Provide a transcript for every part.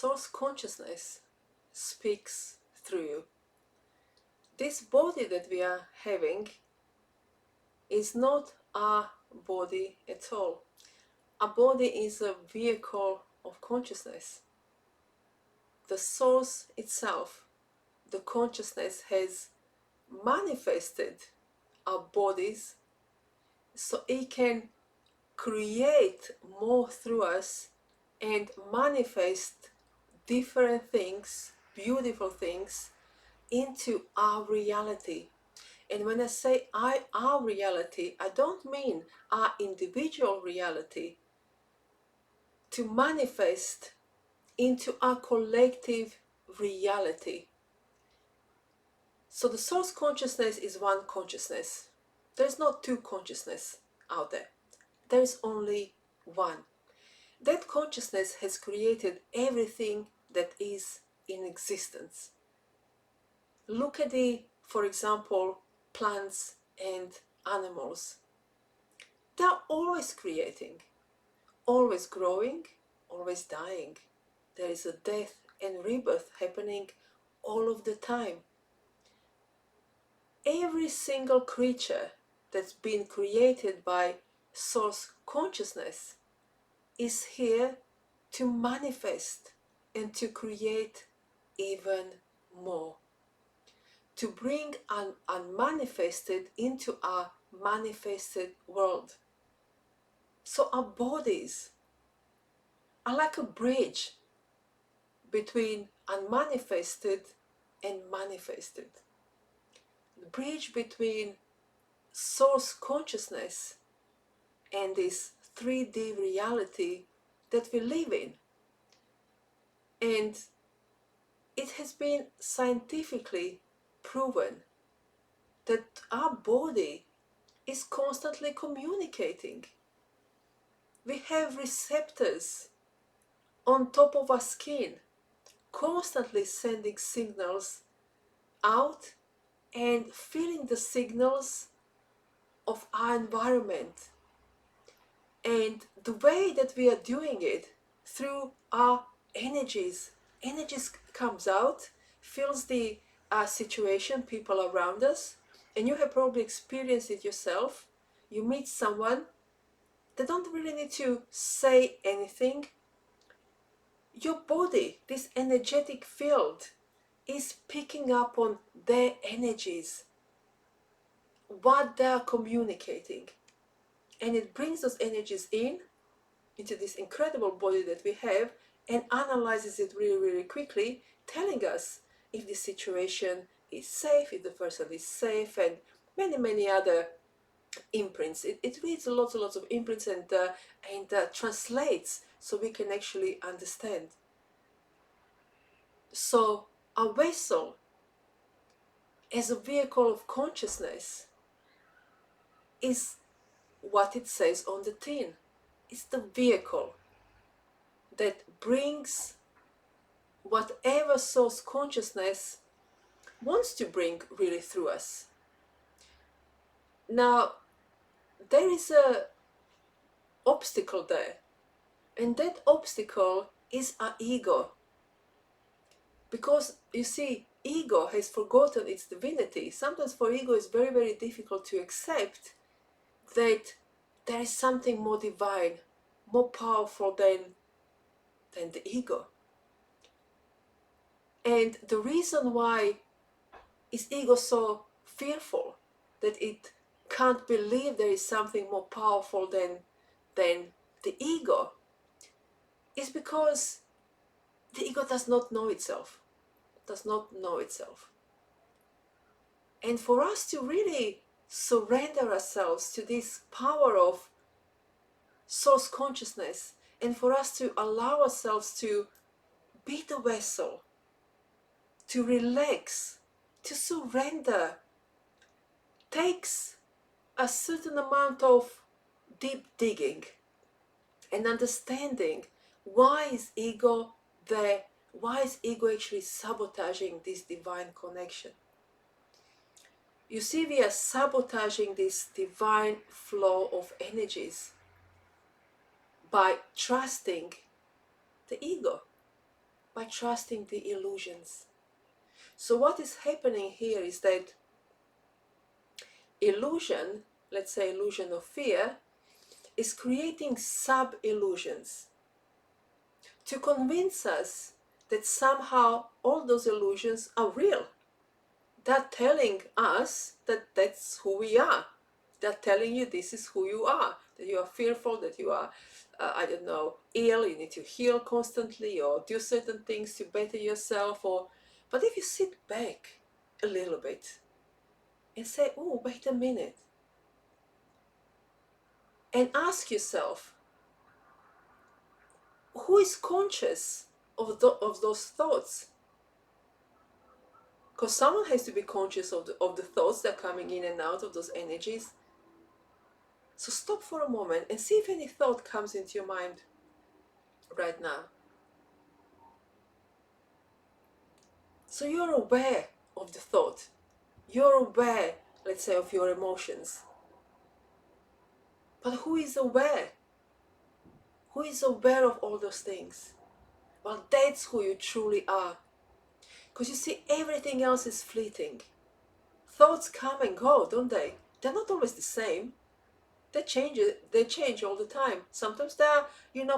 Source consciousness speaks through you. This body that we are having is not our body at all. Our body is a vehicle of consciousness. The source itself, the consciousness, has manifested our bodies so it can create more through us and manifest different things, beautiful things, into our reality. And when I say our reality, I don't mean our individual reality, to manifest into our collective reality. So the source consciousness is one consciousness. There's not two consciousness out there. There is only one. That consciousness has created everything that is in existence. Look at for example, plants and animals. They're always creating, always growing, always dying. There is a death and rebirth happening all of the time. Every single creature that's been created by source consciousness is here to manifest and to create even more, to bring an unmanifested into our manifested world. So our bodies are like a bridge between unmanifested and manifested. The bridge between source consciousness and this 3D reality that we live in. And it has been scientifically proven that our body is constantly communicating. We have receptors on top of our skin, constantly sending signals out and feeling the signals of our environment. And the way that we are doing it through our energies comes out, feels the situation, people around us, and you have probably experienced it yourself. You meet someone, they don't really need to say anything. Your body, this energetic field, is picking up on their energies, what they are communicating, and it brings those energies into this incredible body that we have, and analyzes it really quickly, telling us if the situation is safe, if the person is safe, and many other imprints. It reads lots of imprints and translates so we can actually understand. So our vessel, as a vehicle of consciousness, is what it says on the tin. It's the vehicle that brings whatever source consciousness wants to bring really through us. Now, there is a obstacle there, and that obstacle is our ego. Because you see, ego has forgotten its divinity. Sometimes for ego it's very difficult to accept that there is something more divine, more powerful than the ego. And the reason why is ego so fearful that it can't believe there is something more powerful than the ego is because the ego does not know itself. And for us to really surrender ourselves to this power of source consciousness, and for us to allow ourselves to be the vessel, to relax, to surrender, takes a certain amount of deep digging and understanding why is ego there, why is ego actually sabotaging this divine connection. You see, we are sabotaging this divine flow of energies by trusting the ego. by trusting the illusions. So what is happening here is that illusion, let's say illusion of fear, is creating sub-illusions to convince us that somehow all those illusions are real. They're telling us that that's who we are. They're telling you this is who you are, that you are fearful, that you are, I don't know, ill, you need to heal constantly or do certain things to better yourself. But if you sit back a little bit and say, oh, wait a minute, and ask yourself, who is conscious of those thoughts? Because someone has to be conscious of the thoughts that are coming in and out of those energies. So stop for a moment and see if any thought comes into your mind right now. So you're aware of the thought. You're aware, let's say, of your emotions. But who is aware? Who is aware of all those things? Well, that's who you truly are. Because you see, everything else is fleeting. Thoughts come and go, don't they? They're not always the same. They change all the time. Sometimes they're,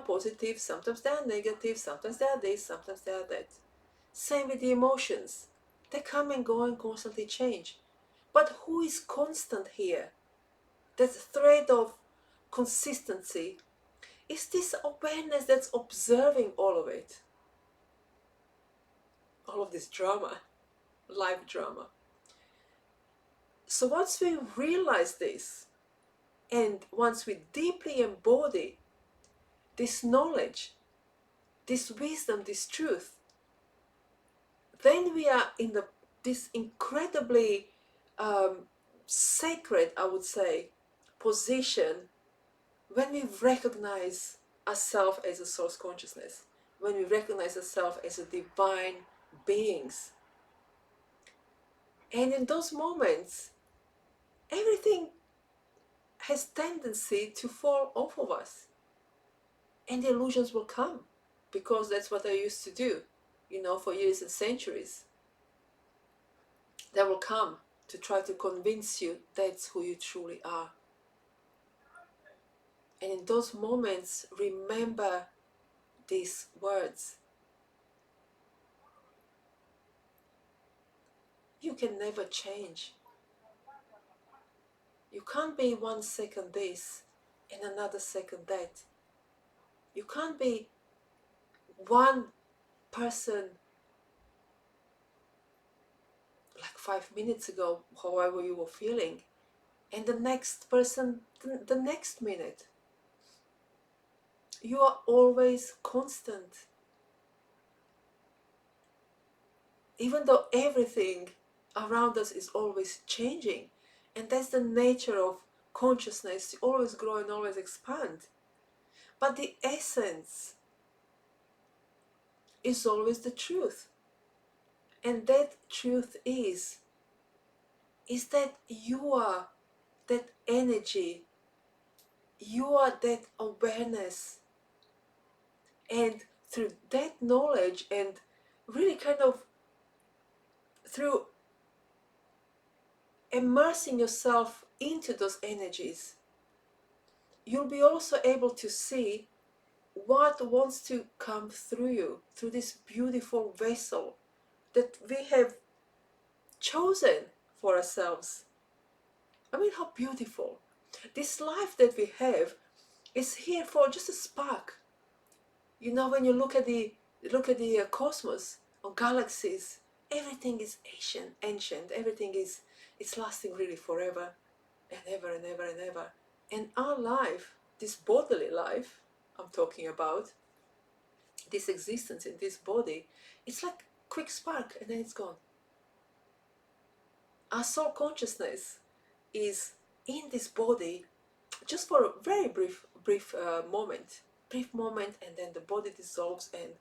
positive, sometimes they're negative, sometimes they're this, sometimes they're that. Same with the emotions. They come and go and constantly change. But who is constant here? That thread of consistency is this awareness that's observing all of it. All of this drama, life drama. So once we realize this, and once we deeply embody this knowledge, this wisdom, this truth, then we are in this incredibly sacred, I would say, position when we recognize ourselves as a source consciousness, when we recognize ourselves as a divine beings. And in those moments, everything has tendency to fall off of us. And the illusions will come, because that's what I used to do, for years and centuries. They will come to try to convince you that's who you truly are. And in those moments, remember these words. You can never change. You can't be 1 second this and another second that. You can't be one person like 5 minutes ago, however you were feeling, and the next person the next minute. You are always constant. Even though everything around us is always changing. And that's the nature of consciousness, to always grow and always expand. But the essence is always the truth. And that truth is that you are that energy, you are that awareness. And through that knowledge, and really kind of through immersing yourself into those energies, you'll be also able to see what wants to come through you, through this beautiful vessel that we have chosen for ourselves. I mean, how beautiful. This life that we have is here for just a spark. When you look at the cosmos or galaxies, everything is ancient. Everything is, it's lasting really forever and ever and ever and ever. And our life, this bodily life I'm talking about, this existence in this body, it's like a quick spark and then it's gone. Our soul consciousness is in this body just for a very brief moment, and then the body dissolves and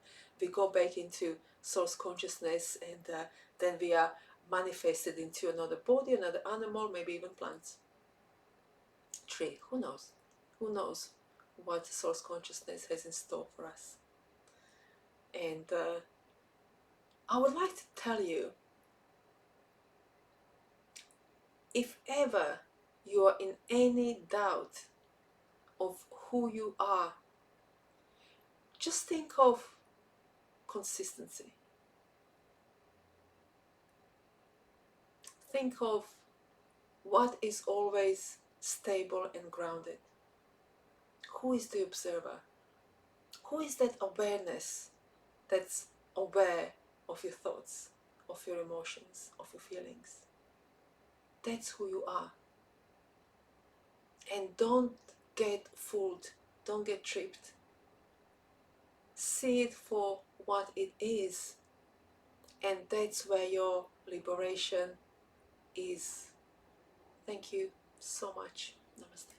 we go back into source consciousness, and then we are manifested into another body, another animal, maybe even plants, tree. Who knows what source consciousness has in store for us. And I would like to tell you, if ever you are in any doubt of who you are, just think of consistency. Think of what is always stable and grounded. Who is the observer? Who is that awareness that's aware of your thoughts, of your emotions, of your feelings? That's who you are. And don't get fooled, don't get tripped. See it for what it is, and that's where your liberation is. Thank you so much. Namaste.